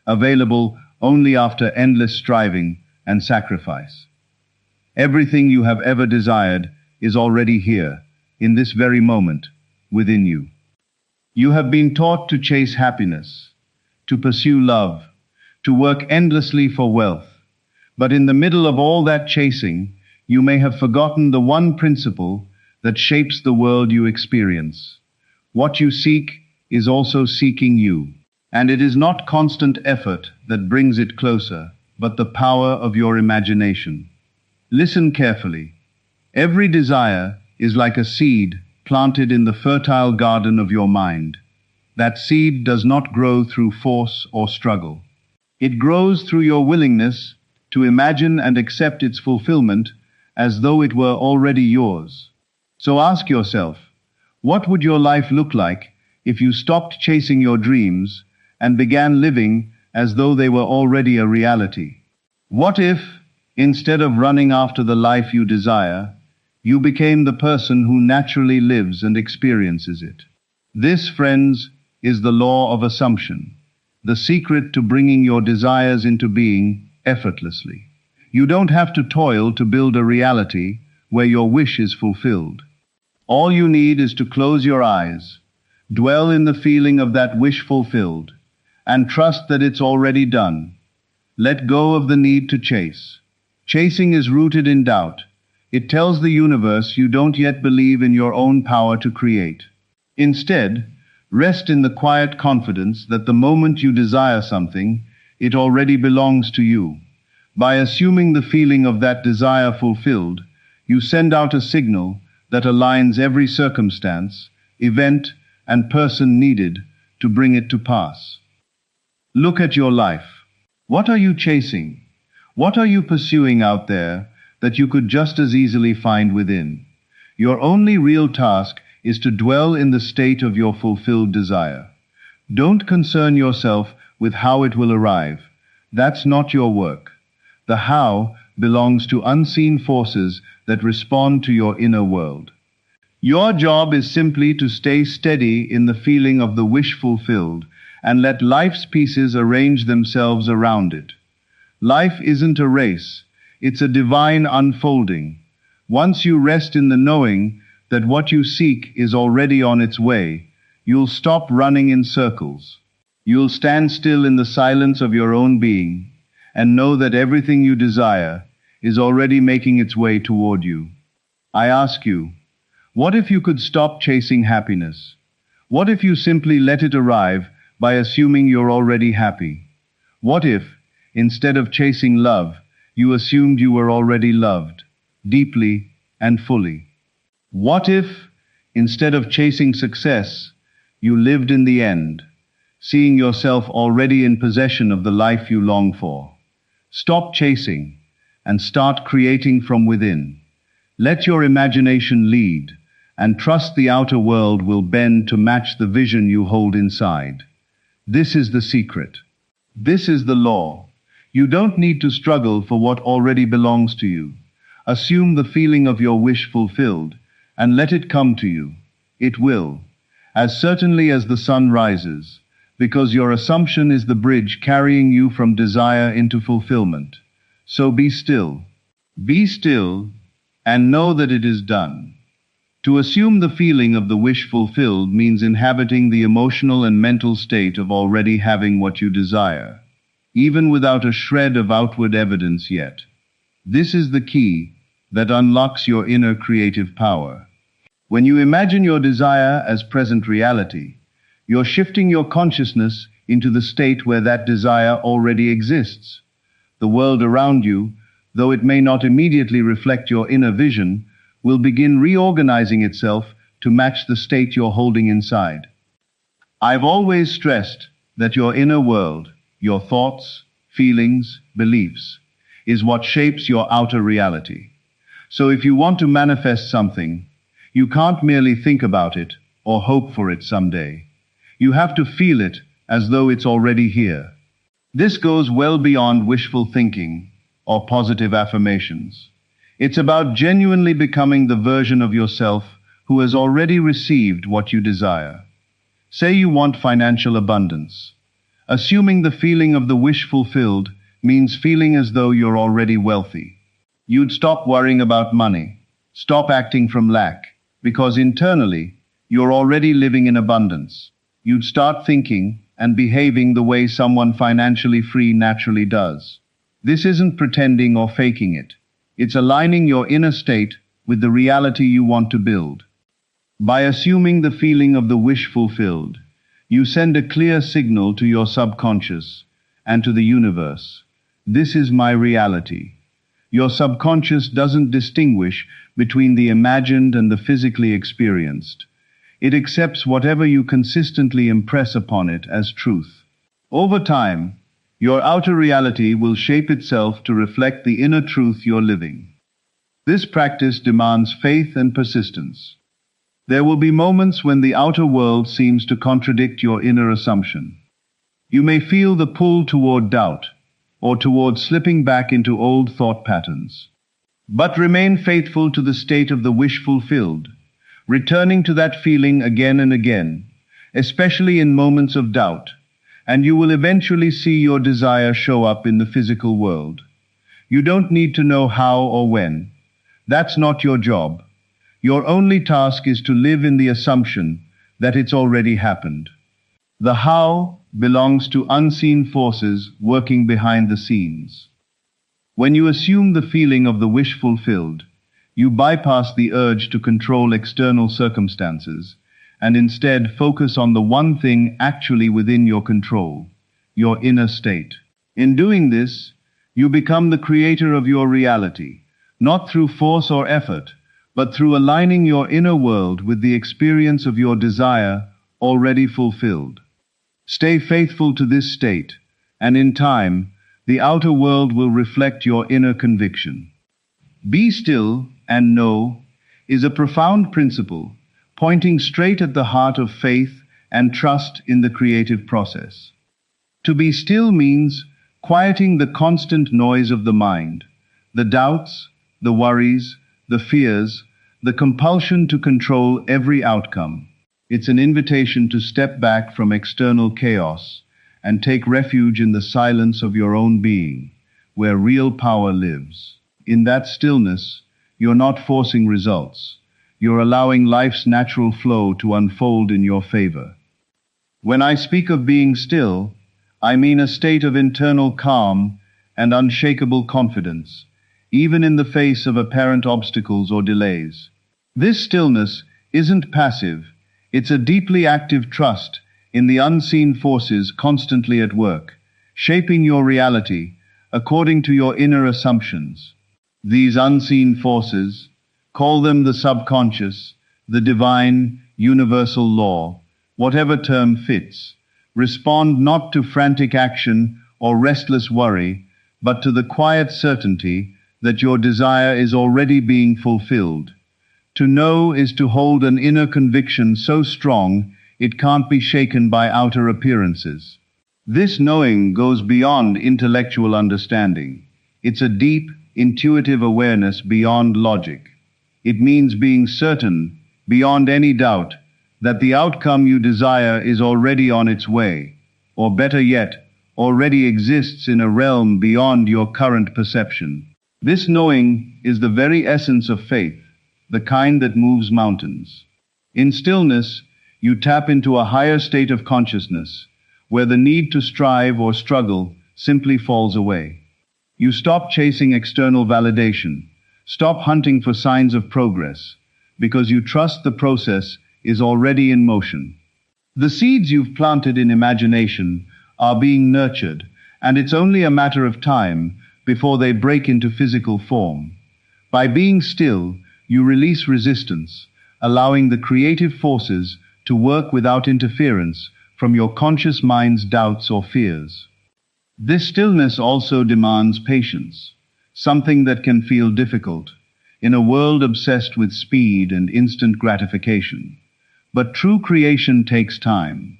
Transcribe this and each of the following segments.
available only after endless striving and sacrifice. Everything you have ever desired is already here, in this very moment, within you. You have been taught to chase happiness, to pursue love, to work endlessly for wealth. But in the middle of all that chasing, you may have forgotten the one principle that shapes the world you experience. What you seek is also seeking you. And it is not constant effort that brings it closer, but the power of your imagination. Listen carefully. Every desire is like a seed planted in the fertile garden of your mind. That seed does not grow through force or struggle. It grows through your willingness to imagine and accept its fulfillment as though it were already yours. So ask yourself, what would your life look like if you stopped chasing your dreams and began living as though they were already a reality? What if, instead of running after the life you desire, you became the person who naturally lives and experiences it? This, friends, is the law of assumption, the secret to bringing your desires into being effortlessly. You don't have to toil to build a reality where your wish is fulfilled. All you need is to close your eyes, dwell in the feeling of that wish fulfilled, and trust that it's already done. Let go of the need to chase. Chasing is rooted in doubt. It tells the universe you don't yet believe in your own power to create. Instead, rest in the quiet confidence that the moment you desire something, it already belongs to you. By assuming the feeling of that desire fulfilled, you send out a signal that aligns every circumstance, event, and person needed to bring it to pass. Look at your life. What are you chasing? What are you pursuing out there that you could just as easily find within? Your only real task is to dwell in the state of your fulfilled desire. Don't concern yourself with how it will arrive. That's not your work. The how belongs to unseen forces that respond to your inner world. Your job is simply to stay steady in the feeling of the wish fulfilled and let life's pieces arrange themselves around it. Life isn't a race, it's a divine unfolding. Once you rest in the knowing that what you seek is already on its way, you'll stop running in circles. You'll stand still in the silence of your own being and know that everything you desire is already making its way toward you. I ask you, what if you could stop chasing happiness? What if you simply let it arrive by assuming you're already happy? What if, instead of chasing love, you assumed you were already loved, deeply and fully? What if, instead of chasing success, you lived in the end, seeing yourself already in possession of the life you long for? Stop chasing and start creating from within. Let your imagination lead, and trust the outer world will bend to match the vision you hold inside. This is the secret. This is the law. You don't need to struggle for what already belongs to you. Assume the feeling of your wish fulfilled, and let it come to you. It will, as certainly as the sun rises, because your assumption is the bridge carrying you from desire into fulfillment. So be still. Be still, and know that it is done. To assume the feeling of the wish fulfilled means inhabiting the emotional and mental state of already having what you desire, even without a shred of outward evidence yet. This is the key that unlocks your inner creative power. When you imagine your desire as present reality, you're shifting your consciousness into the state where that desire already exists. The world around you, though it may not immediately reflect your inner vision, will begin reorganizing itself to match the state you're holding inside. I've always stressed that your inner world, your thoughts, feelings, beliefs, is what shapes your outer reality. So if you want to manifest something, you can't merely think about it or hope for it someday. You have to feel it as though it's already here. This goes well beyond wishful thinking or positive affirmations. It's about genuinely becoming the version of yourself who has already received what you desire. Say you want financial abundance. Assuming the feeling of the wish fulfilled means feeling as though you're already wealthy. You'd stop worrying about money, stop acting from lack, because internally, you're already living in abundance. You'd start thinking and behaving the way someone financially free naturally does. This isn't pretending or faking it. It's aligning your inner state with the reality you want to build. By assuming the feeling of the wish fulfilled, you send a clear signal to your subconscious and to the universe. This is my reality. Your subconscious doesn't distinguish between the imagined and the physically experienced. It accepts whatever you consistently impress upon it as truth. Over time, your outer reality will shape itself to reflect the inner truth you're living. This practice demands faith and persistence. There will be moments when the outer world seems to contradict your inner assumption. You may feel the pull toward doubt, or toward slipping back into old thought patterns. But remain faithful to the state of the wish fulfilled, returning to that feeling again and again, especially in moments of doubt, and you will eventually see your desire show up in the physical world. You don't need to know how or when. That's not your job. Your only task is to live in the assumption that it's already happened. The how belongs to unseen forces working behind the scenes. When you assume the feeling of the wish fulfilled, you bypass the urge to control external circumstances and instead focus on the one thing actually within your control, your inner state. In doing this, you become the creator of your reality, not through force or effort, but through aligning your inner world with the experience of your desire already fulfilled. Stay faithful to this state, and in time, the outer world will reflect your inner conviction. Be still and know is a profound principle, pointing straight at the heart of faith and trust in the creative process. To be still means quieting the constant noise of the mind, the doubts, the worries, the fears, the compulsion to control every outcome. It's an invitation to step back from external chaos and take refuge in the silence of your own being, where real power lives. In that stillness, you're not forcing results. You're allowing life's natural flow to unfold in your favor. When I speak of being still, I mean a state of internal calm and unshakable confidence, even in the face of apparent obstacles or delays. This stillness isn't passive, it's a deeply active trust in the unseen forces constantly at work, shaping your reality according to your inner assumptions. These unseen forces, call them the subconscious, the divine, universal law, whatever term fits, respond not to frantic action or restless worry, but to the quiet certainty that your desire is already being fulfilled. To know is to hold an inner conviction so strong it can't be shaken by outer appearances. This knowing goes beyond intellectual understanding. It's a deep, intuitive awareness beyond logic. It means being certain, beyond any doubt, that the outcome you desire is already on its way, or better yet, already exists in a realm beyond your current perception. This knowing is the very essence of faith, the kind that moves mountains. In stillness, you tap into a higher state of consciousness, where the need to strive or struggle simply falls away. You stop chasing external validation, stop hunting for signs of progress, because you trust the process is already in motion. The seeds you've planted in imagination are being nurtured, and it's only a matter of time before they break into physical form. By being still, you release resistance, allowing the creative forces to work without interference from your conscious mind's doubts or fears. This stillness also demands patience, something that can feel difficult in a world obsessed with speed and instant gratification. But true creation takes time.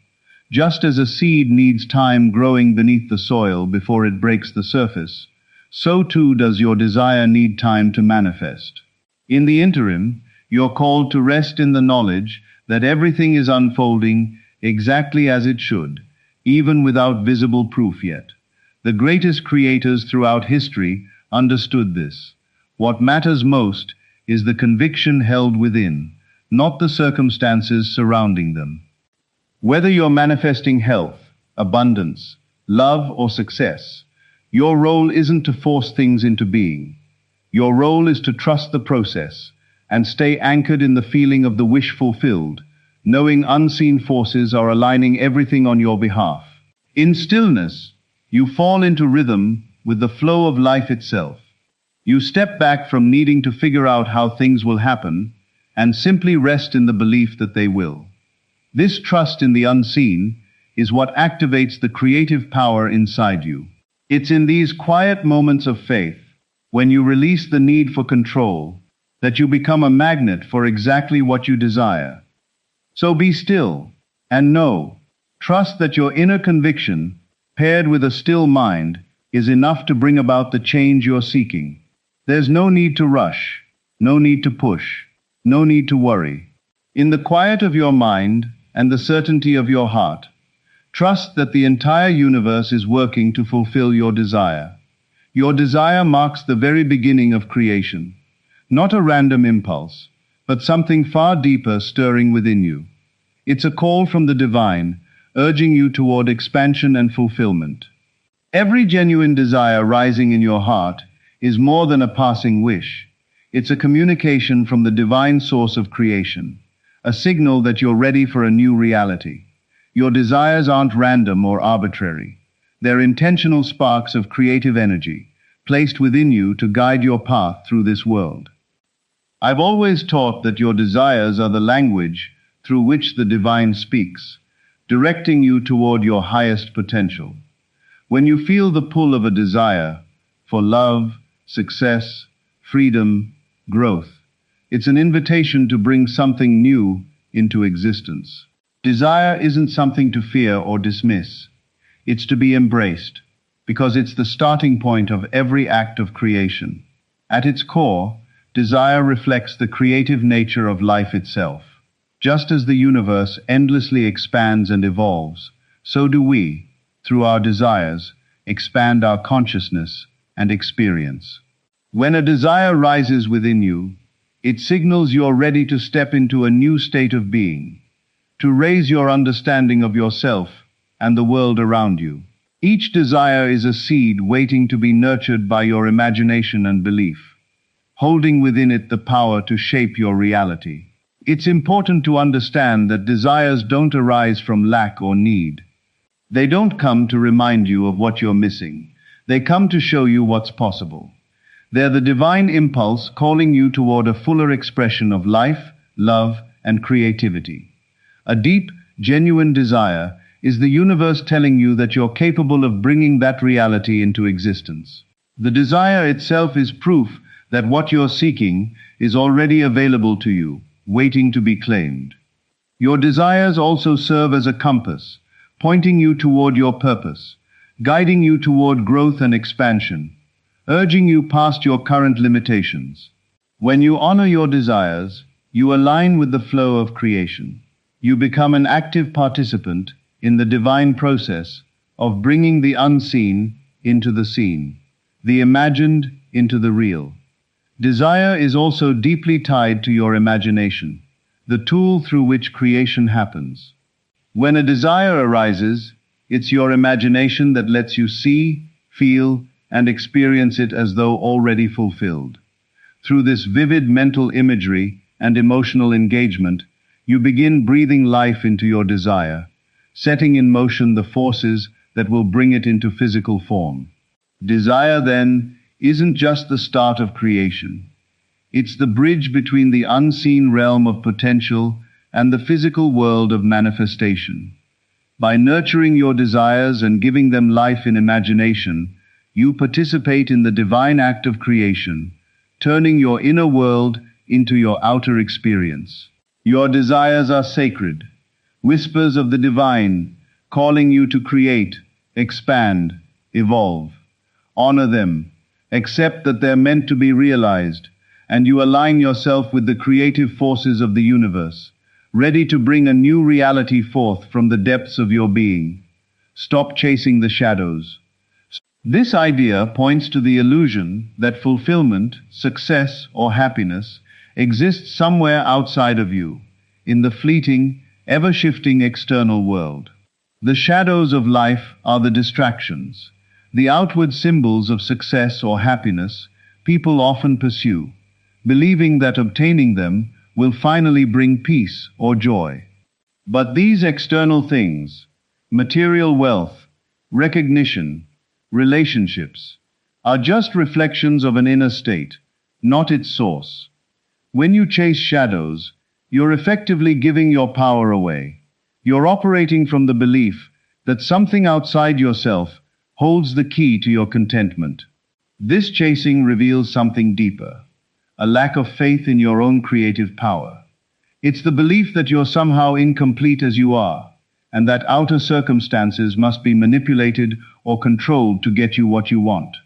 Just as a seed needs time growing beneath the soil before it breaks the surface, so too does your desire need time to manifest. In the interim, you're called to rest in the knowledge that everything is unfolding exactly as it should, even without visible proof yet. The greatest creators throughout history understood this. What matters most is the conviction held within, not the circumstances surrounding them. Whether you're manifesting health, abundance, love, or success, your role isn't to force things into being. Your role is to trust the process and stay anchored in the feeling of the wish fulfilled, knowing unseen forces are aligning everything on your behalf. In stillness, you fall into rhythm with the flow of life itself. You step back from needing to figure out how things will happen and simply rest in the belief that they will. This trust in the unseen is what activates the creative power inside you. It's in these quiet moments of faith, when you release the need for control, that you become a magnet for exactly what you desire. So be still and know, trust that your inner conviction, paired with a still mind, is enough to bring about the change you're seeking. There's no need to rush, no need to push, no need to worry. In the quiet of your mind and the certainty of your heart, trust that the entire universe is working to fulfill your desire. Your desire marks the very beginning of creation, not a random impulse, but something far deeper stirring within you. It's a call from the divine, urging you toward expansion and fulfillment. Every genuine desire rising in your heart is more than a passing wish. It's a communication from the divine source of creation, a signal that you're ready for a new reality. Your desires aren't random or arbitrary. They're intentional sparks of creative energy, placed within you to guide your path through this world. I've always taught that your desires are the language through which the divine speaks, directing you toward your highest potential. When you feel the pull of a desire for love, success, freedom, growth, it's an invitation to bring something new into existence. Desire isn't something to fear or dismiss. It's to be embraced, because it's the starting point of every act of creation. At its core, desire reflects the creative nature of life itself. Just as the universe endlessly expands and evolves, so do we, through our desires, expand our consciousness and experience. When a desire rises within you, it signals you're ready to step into a new state of being, to raise your understanding of yourself and the world around you. Each desire is a seed waiting to be nurtured by your imagination and belief, holding within it the power to shape your reality. It's important to understand that desires don't arise from lack or need. They don't come to remind you of what you're missing. They come to show you what's possible. They're the divine impulse calling you toward a fuller expression of life, love, and creativity. A deep, genuine desire is the universe telling you that you're capable of bringing that reality into existence. The desire itself is proof that what you're seeking is already available to you, waiting to be claimed. Your desires also serve as a compass, pointing you toward your purpose, guiding you toward growth and expansion, urging you past your current limitations. When you honor your desires, you align with the flow of creation. You become an active participant in the divine process of bringing the unseen into the seen, the imagined into the real. Desire is also deeply tied to your imagination, the tool through which creation happens. When a desire arises, it's your imagination that lets you see, feel, and experience it as though already fulfilled. Through this vivid mental imagery and emotional engagement, you begin breathing life into your desire, setting in motion the forces that will bring it into physical form. Desire, then, isn't just the start of creation. It's the bridge between the unseen realm of potential and the physical world of manifestation. By nurturing your desires and giving them life in imagination, you participate in the divine act of creation, turning your inner world into your outer experience. Your desires are sacred, whispers of the divine, calling you to create, expand, evolve. Honor them, accept that they're meant to be realized, and you align yourself with the creative forces of the universe, ready to bring a new reality forth from the depths of your being. Stop chasing the shadows. This idea points to the illusion that fulfillment, success, or happiness exists somewhere outside of you, in the fleeting, ever-shifting external world. The shadows of life are the distractions, the outward symbols of success or happiness people often pursue, believing that obtaining them will finally bring peace or joy. But these external things, material wealth, recognition, relationships, are just reflections of an inner state, not its source. When you chase shadows, you're effectively giving your power away. You're operating from the belief that something outside yourself holds the key to your contentment. This chasing reveals something deeper, a lack of faith in your own creative power. It's the belief that you're somehow incomplete as you are, and that outer circumstances must be manipulated or controlled to get you what you want.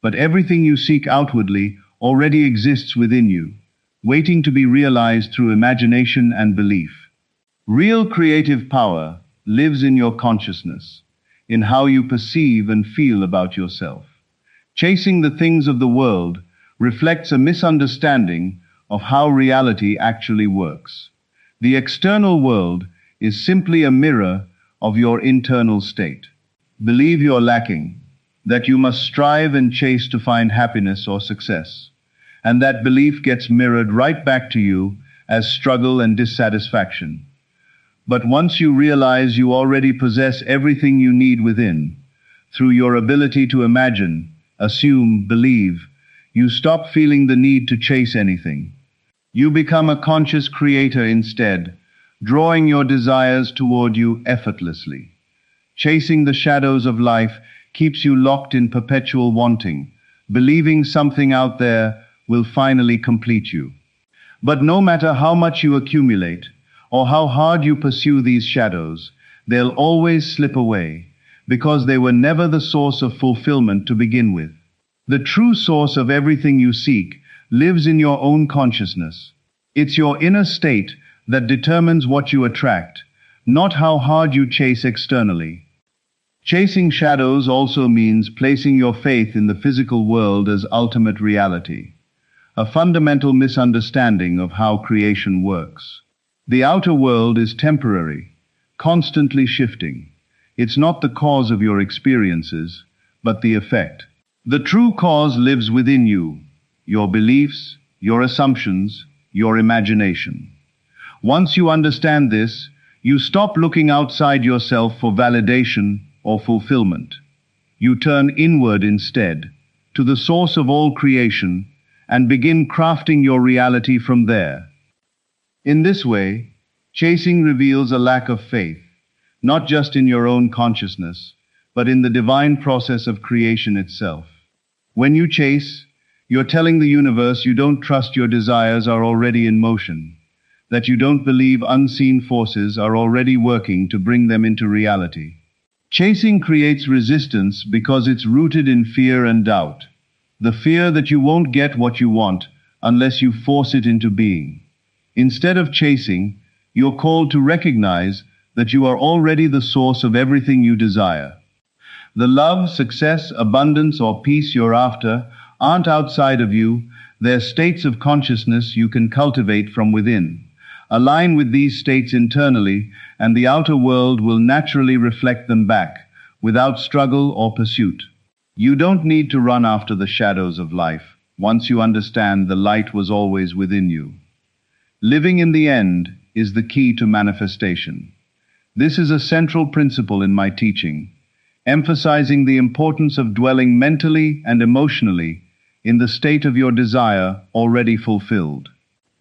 But everything you seek outwardly already exists within you, waiting to be realized through imagination and belief. Real creative power lives in your consciousness, in how you perceive and feel about yourself. Chasing the things of the world reflects a misunderstanding of how reality actually works. The external world is simply a mirror of your internal state. Believe you're lacking, that you must strive and chase to find happiness or success, and that belief gets mirrored right back to you as struggle and dissatisfaction. But once you realize you already possess everything you need within, through your ability to imagine, assume, believe, you stop feeling the need to chase anything. You become a conscious creator instead, drawing your desires toward you effortlessly. Chasing the shadows of life keeps you locked in perpetual wanting, believing something out there will finally complete you. But no matter how much you accumulate, or how hard you pursue these shadows, they'll always slip away, because they were never the source of fulfillment to begin with. The true source of everything you seek lives in your own consciousness. It's your inner state that determines what you attract, not how hard you chase externally. Chasing shadows also means placing your faith in the physical world as ultimate reality, a fundamental misunderstanding of how creation works. The outer world is temporary, constantly shifting. It's not the cause of your experiences, but the effect. The true cause lives within you, your beliefs, your assumptions, your imagination. Once you understand this, you stop looking outside yourself for validation or fulfillment. You turn inward instead, to the source of all creation, and begin crafting your reality from there. In this way, chasing reveals a lack of faith, not just in your own consciousness, but in the divine process of creation itself. When you chase, you're telling the universe you don't trust your desires are already in motion, that you don't believe unseen forces are already working to bring them into reality. Chasing creates resistance because it's rooted in fear and doubt, the fear that you won't get what you want unless you force it into being. Instead of chasing, you're called to recognize that you are already the source of everything you desire. The love, success, abundance, or peace you're after aren't outside of you, they're states of consciousness you can cultivate from within. Align with these states internally, and the outer world will naturally reflect them back, without struggle or pursuit. You don't need to run after the shadows of life, once you understand the light was always within you. Living in the end is the key to manifestation. This is a central principle in my teaching, emphasizing the importance of dwelling mentally and emotionally in the state of your desire already fulfilled.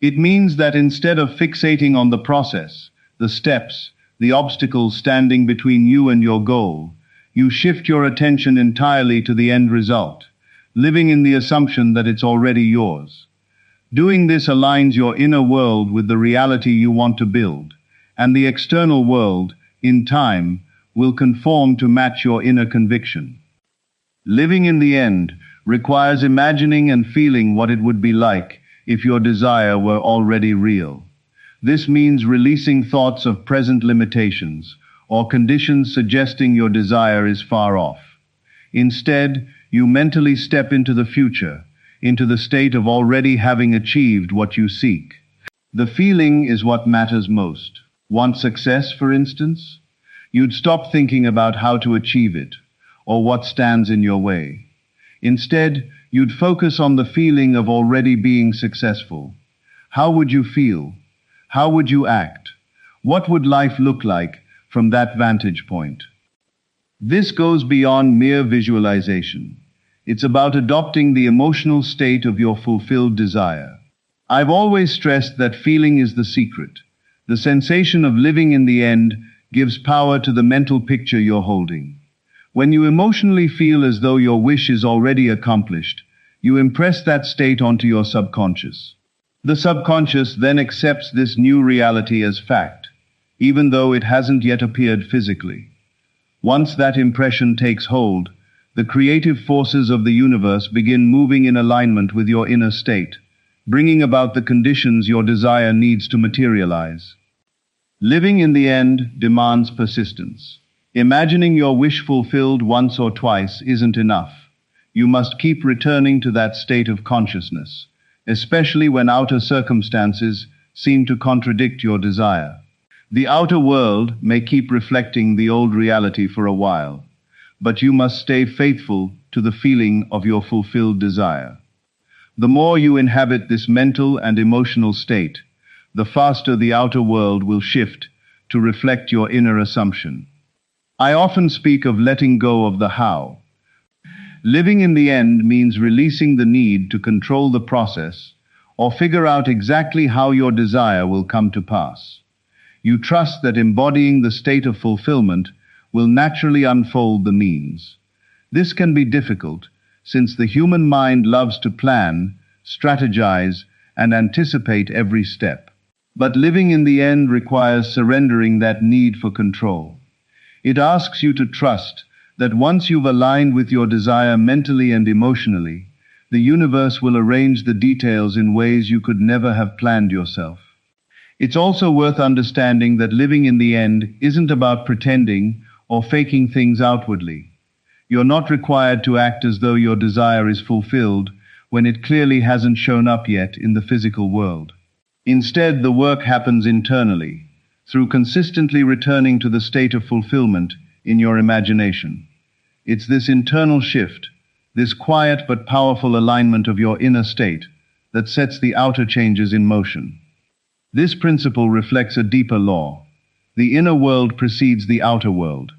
It means that instead of fixating on the process, the steps, the obstacles standing between you and your goal, you shift your attention entirely to the end result, living in the assumption that it's already yours. Doing this aligns your inner world with the reality you want to build, and the external world, in time, will conform to match your inner conviction. Living in the end requires imagining and feeling what it would be like if your desire were already real. This means releasing thoughts of present limitations, or conditions suggesting your desire is far off. Instead, you mentally step into the future, into the state of already having achieved what you seek. The feeling is what matters most. Want success, for instance? You'd stop thinking about how to achieve it, or what stands in your way. Instead, you'd focus on the feeling of already being successful. How would you feel? How would you act? What would life look like from that vantage point? This goes beyond mere visualization. It's about adopting the emotional state of your fulfilled desire. I've always stressed that feeling is the secret. The sensation of living in the end gives power to the mental picture you're holding. When you emotionally feel as though your wish is already accomplished, you impress that state onto your subconscious. The subconscious then accepts this new reality as fact, even though it hasn't yet appeared physically. Once that impression takes hold, the creative forces of the universe begin moving in alignment with your inner state, bringing about the conditions your desire needs to materialize. Living in the end demands persistence. Imagining your wish fulfilled once or twice isn't enough. You must keep returning to that state of consciousness, especially when outer circumstances seem to contradict your desire. The outer world may keep reflecting the old reality for a while, but you must stay faithful to the feeling of your fulfilled desire. The more you inhabit this mental and emotional state, the faster the outer world will shift to reflect your inner assumption. I often speak of letting go of the how. Living in the end means releasing the need to control the process or figure out exactly how your desire will come to pass. You trust that embodying the state of fulfillment will naturally unfold the means. This can be difficult, since the human mind loves to plan, strategize, and anticipate every step. But living in the end requires surrendering that need for control. It asks you to trust that once you've aligned with your desire mentally and emotionally, the universe will arrange the details in ways you could never have planned yourself. It's also worth understanding that living in the end isn't about pretending or faking things outwardly. You're not required to act as though your desire is fulfilled when it clearly hasn't shown up yet in the physical world. Instead, the work happens internally, through consistently returning to the state of fulfillment in your imagination. It's this internal shift, this quiet but powerful alignment of your inner state, that sets the outer changes in motion. This principle reflects a deeper law. The inner world precedes the outer world.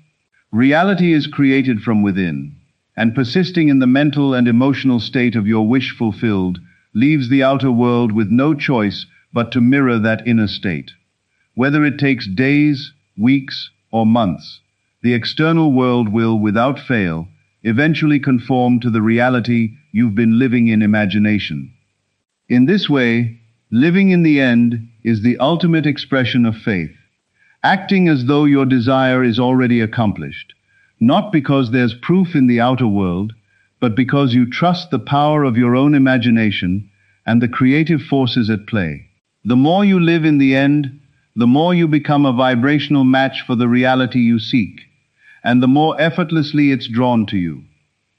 Reality is created from within, and persisting in the mental and emotional state of your wish fulfilled leaves the outer world with no choice but to mirror that inner state. Whether it takes days, weeks, or months, the external world will, without fail, eventually conform to the reality you've been living in imagination. In this way, living in the end is the ultimate expression of faith, acting as though your desire is already accomplished, not because there's proof in the outer world, but because you trust the power of your own imagination and the creative forces at play. The more you live in the end, the more you become a vibrational match for the reality you seek, and the more effortlessly it's drawn to you.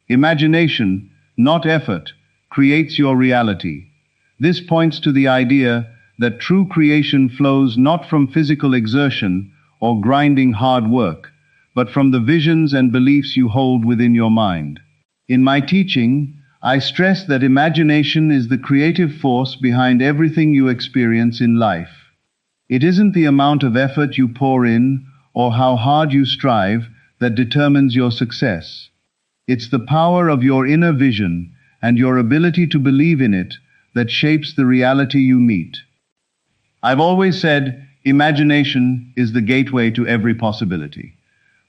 Imagination, not effort, creates your reality. This points to the idea that true creation flows not from physical exertion or grinding hard work, but from the visions and beliefs you hold within your mind. In my teaching, I stress that imagination is the creative force behind everything you experience in life. It isn't the amount of effort you pour in or how hard you strive that determines your success. It's the power of your inner vision and your ability to believe in it that shapes the reality you meet. I've always said, imagination is the gateway to every possibility.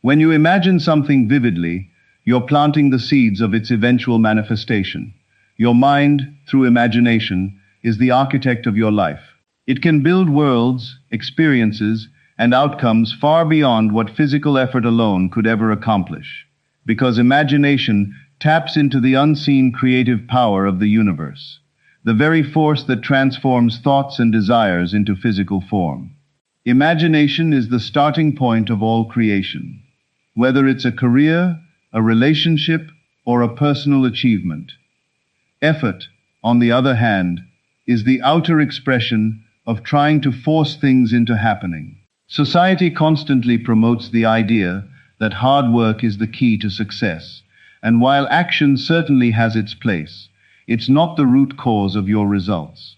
When you imagine something vividly, you're planting the seeds of its eventual manifestation. Your mind, through imagination, is the architect of your life. It can build worlds, experiences, and outcomes far beyond what physical effort alone could ever accomplish, because imagination taps into the unseen creative power of the universe, the very force that transforms thoughts and desires into physical form. Imagination is the starting point of all creation, whether it's a career, a relationship, or a personal achievement. Effort, on the other hand, is the outer expression of trying to force things into happening. Society constantly promotes the idea that hard work is the key to success, and while action certainly has its place, it's not the root cause of your results.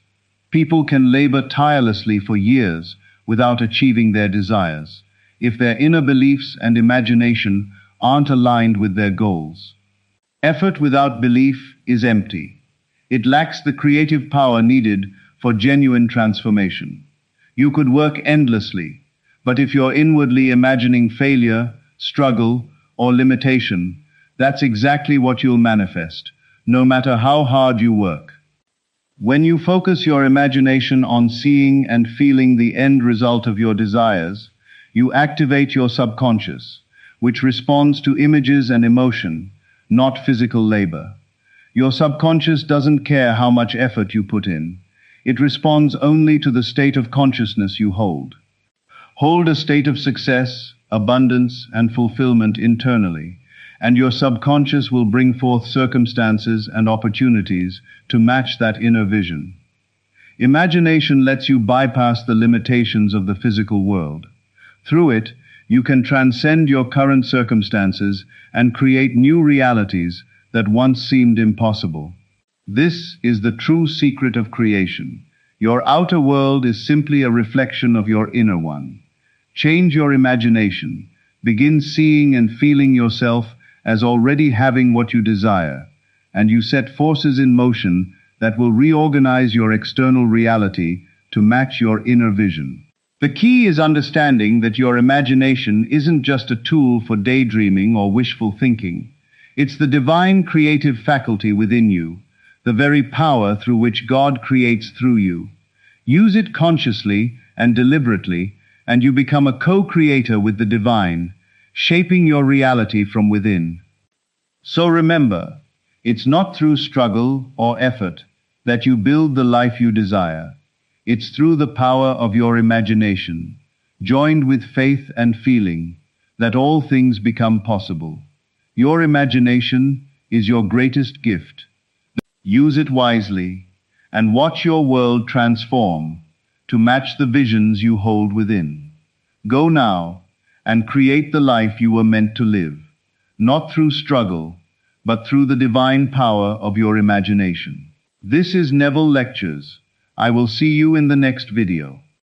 People can labor tirelessly for years without achieving their desires, if their inner beliefs and imagination aren't aligned with their goals. Effort without belief is empty. It lacks the creative power needed for genuine transformation. You could work endlessly, but if you're inwardly imagining failure, struggle, or limitation, that's exactly what you'll manifest, no matter how hard you work. When you focus your imagination on seeing and feeling the end result of your desires, you activate your subconscious, which responds to images and emotion, not physical labor. Your subconscious doesn't care how much effort you put in. It responds only to the state of consciousness you hold. Hold a state of success, abundance, and fulfillment internally, and your subconscious will bring forth circumstances and opportunities to match that inner vision. Imagination lets you bypass the limitations of the physical world. Through it, you can transcend your current circumstances and create new realities that once seemed impossible. This is the true secret of creation. Your outer world is simply a reflection of your inner one. Change your imagination. Begin seeing and feeling yourself as already having what you desire, and you set forces in motion that will reorganize your external reality to match your inner vision. The key is understanding that your imagination isn't just a tool for daydreaming or wishful thinking. It's the divine creative faculty within you, the very power through which God creates through you. Use it consciously and deliberately, and you become a co-creator with the divine, shaping your reality from within. So remember, it's not through struggle or effort that you build the life you desire. It's through the power of your imagination, joined with faith and feeling, that all things become possible. Your imagination is your greatest gift. Use it wisely and watch your world transform to match the visions you hold within. Go now and create the life you were meant to live, not through struggle, but through the divine power of your imagination. This is Neville Lectures. I will see you in the next video.